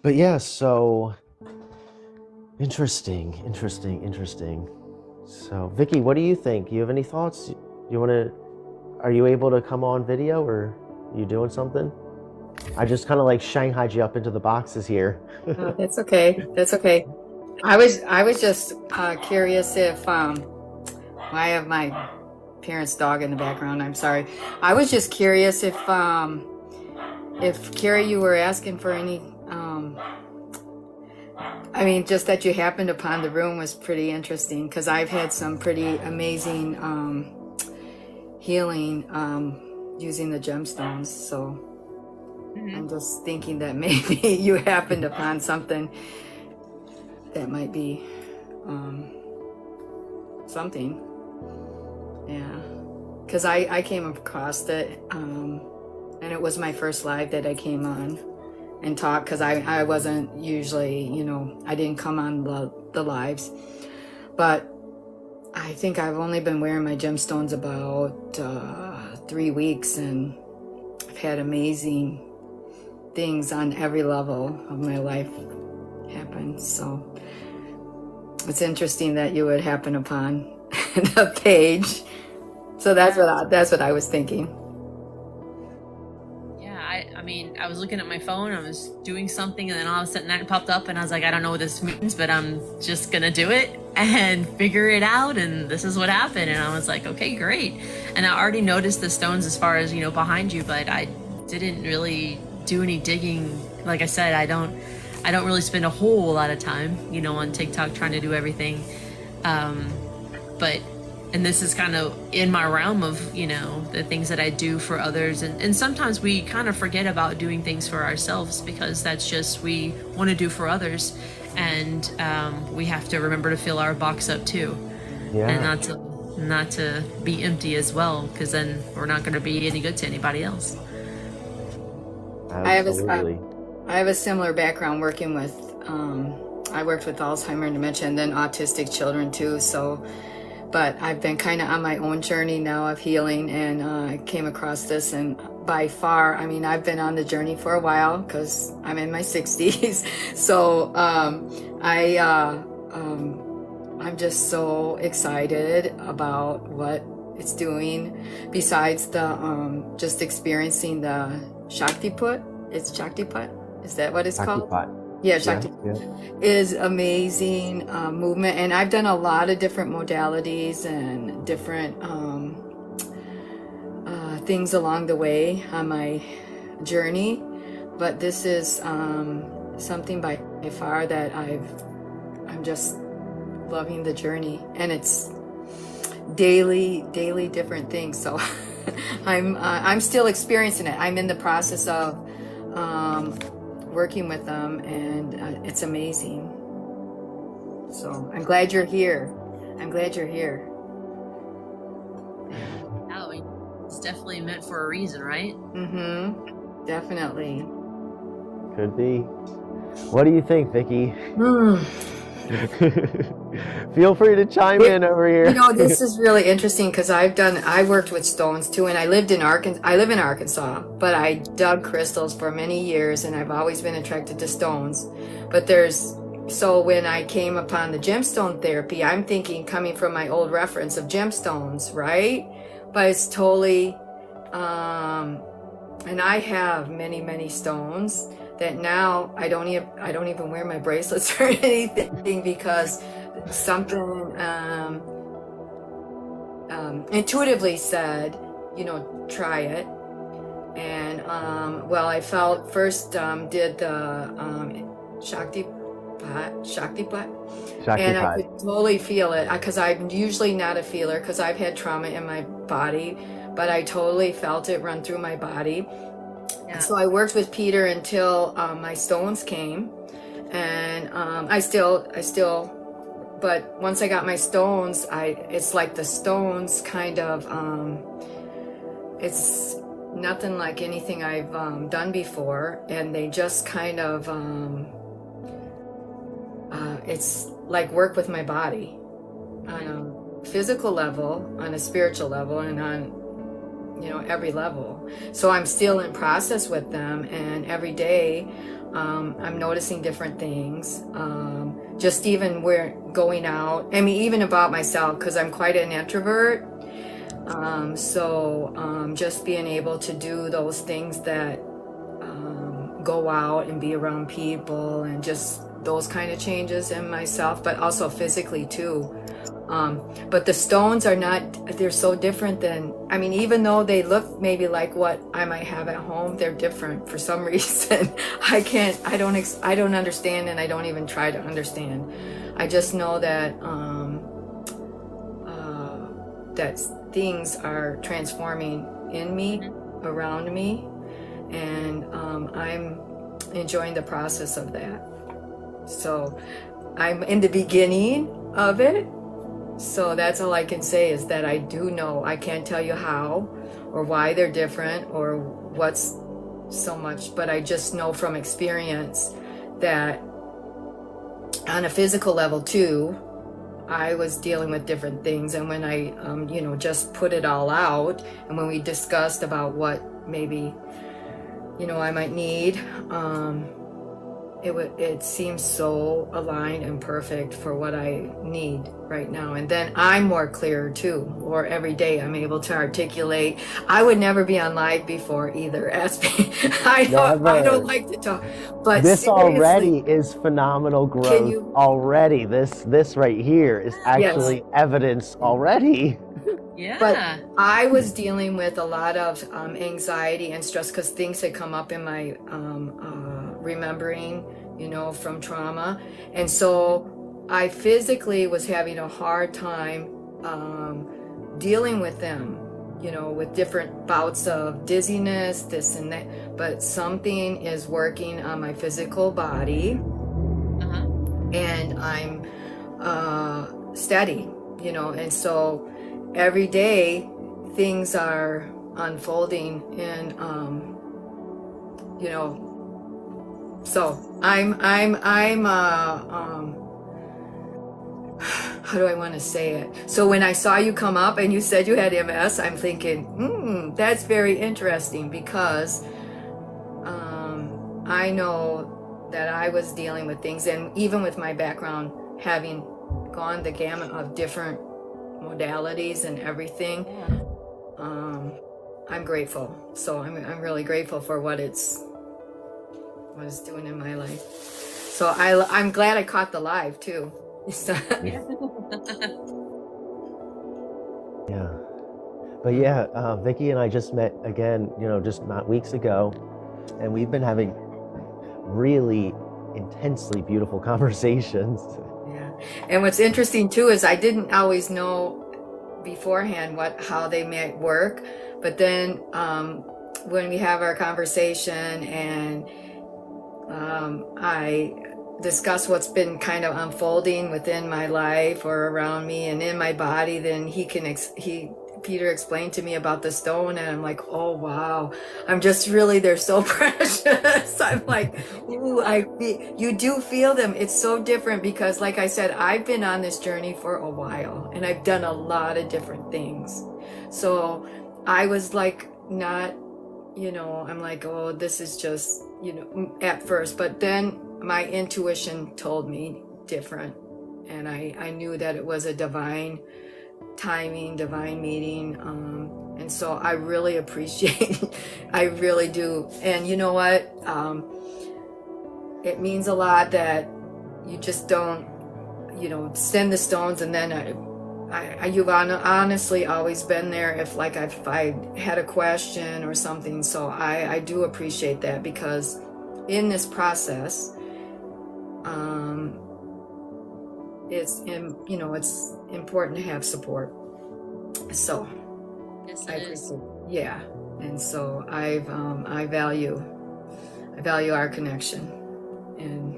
But yeah, so interesting. So, Vicky, what do you think? You have any thoughts? You want to? Are you able to come on video, or are you doing something? I just kind of like shanghaied you up into the boxes here. Oh, that's okay. That's okay. I was just curious if I have my parents' dog in the background. I'm sorry. I was just curious if Carrie, you were asking for any. I mean, just that you happened upon the room was pretty interesting because I've had some pretty amazing healing using the gemstones. So I'm just thinking that maybe you happened upon something that might be something. Yeah. Because I came across it, and it was my first live that I came on and talked because I wasn't usually, I didn't come on the lives. But I think I've only been wearing my gemstones about 3 weeks, and I've had amazing things on every level of my life happen. So it's interesting that you would happen upon the page. So that's what I was thinking. Yeah, I mean, I was looking at my phone, I was doing something, and then all of a sudden that popped up, and I was like, I don't know what this means, but I'm just gonna do it and figure it out, and this is what happened. And I was like, okay, great. And I already noticed the stones as far as, behind you, but I didn't really do any digging. Like I said, I don't really spend a whole lot of time, on TikTok trying to do everything. But and this is kind of in my realm of, the things that I do for others. And sometimes we kind of forget about doing things for ourselves because that's just, we want to do for others. And we have to remember to fill our box up too. Yeah. And not to be empty as well, because then we're not going to be any good to anybody else. Absolutely. I have a similar background working with, I worked with Alzheimer's and dementia and then autistic children too. So, but I've been kind of on my own journey now of healing, and I came across this, and by far, I mean, I've been on the journey for a while because I'm in my 60s. So I'm just so excited about what it's doing besides the just experiencing the Shaktiput. It's Shaktiput. Is that what it's called? Yeah, Shakti is amazing movement, and I've done a lot of different modalities and different things along the way on my journey. But this is something by far that I'm just loving the journey, and it's daily different things. So I'm still experiencing it. I'm in the process of working with them, and it's amazing. So I'm glad you're here. Oh, it's definitely meant for a reason, right? Mm-hmm. Definitely. Could be. What do you think, Vicky? Feel free to chime in over here. This is really interesting because I worked with stones too, and I live in Arkansas, but I dug crystals for many years, and I've always been attracted to stones. But so when I came upon the gemstone therapy, I'm thinking coming from my old reference of gemstones, right? But it's totally, and I have many stones that now I don't even wear my bracelets or anything because something intuitively said, try it. And I felt first did the Shaktipat, and I could totally feel it because I'm usually not a feeler because I've had trauma in my body, but I totally felt it run through my body. Yeah. So I worked with Peter until my stones came, and I still, but once I got my stones, it's like the stones kind of, it's nothing like anything I've done before, and they just kind of, it's like work with my body on a physical level, on a spiritual level, and on every level. So I'm still in process with them, and every day I'm noticing different things. Just even where going out, I mean, even about myself, because I'm quite an introvert. Just being able to do those things that go out and be around people, and just those kind of changes in myself, but also physically too. But the stones are not, they're so different than, I mean, even though they look maybe like what I might have at home, they're different for some reason. I don't understand, and I don't even try to understand. I just know that, that things are transforming in me, around me, and I'm enjoying the process of that. So I'm in the beginning of it. So that's all I can say, is that I do know. I can't tell you how or why they're different or what's so much, but I just know from experience that on a physical level too, I was dealing with different things. And when I, just put it all out, and when we discussed about what maybe, I might need, it seems so aligned and perfect for what I need right now. And then I'm more clear too, or every day I'm able to articulate. I would never be on live before either. Ask me. I don't like to talk, but this seriously, already is phenomenal growth. Already, this right here is actually evidence already. Yeah. But I was dealing with a lot of anxiety and stress, because things had come up in my remembering, from trauma. And so I physically was having a hard time dealing with them, with different bouts of dizziness, this and that. But something is working on my physical body, and I'm steady, and so every day things are unfolding, and so I'm how do I want to say it? So when I saw you come up and you said you had MS, I'm thinking, that's very interesting, because I know that I was dealing with things, and even with my background, having gone the gamut of different modalities and everything, I'm grateful. So I'm really grateful for what it's doing in my life. So I'm glad I caught the live too. Yeah. But yeah, Vicki and I just met again, just not weeks ago, and we've been having really intensely beautiful conversations. Yeah. And what's interesting too is I didn't always know beforehand how they might work, but then when we have our conversation and I discuss what's been kind of unfolding within my life or around me and in my body, then Peter explained to me about the stone, and I'm like, oh wow, I'm just really, they're so precious. I'm like, ooh, you do feel them. It's so different, because like I said, I've been on this journey for a while, and I've done a lot of different things. So I was like, not, I'm like, oh, this is just, at first, but then my intuition told me different, and I knew that it was a divine timing, divine meeting, and so I really appreciate I really do. And you know what, it means a lot that you just don't send the stones, and then you've honestly always been there if I had a question or something. So I do appreciate that, because in this process, it's important to have support. So Yes, I it is. appreciate, yeah, and so I value our connection, and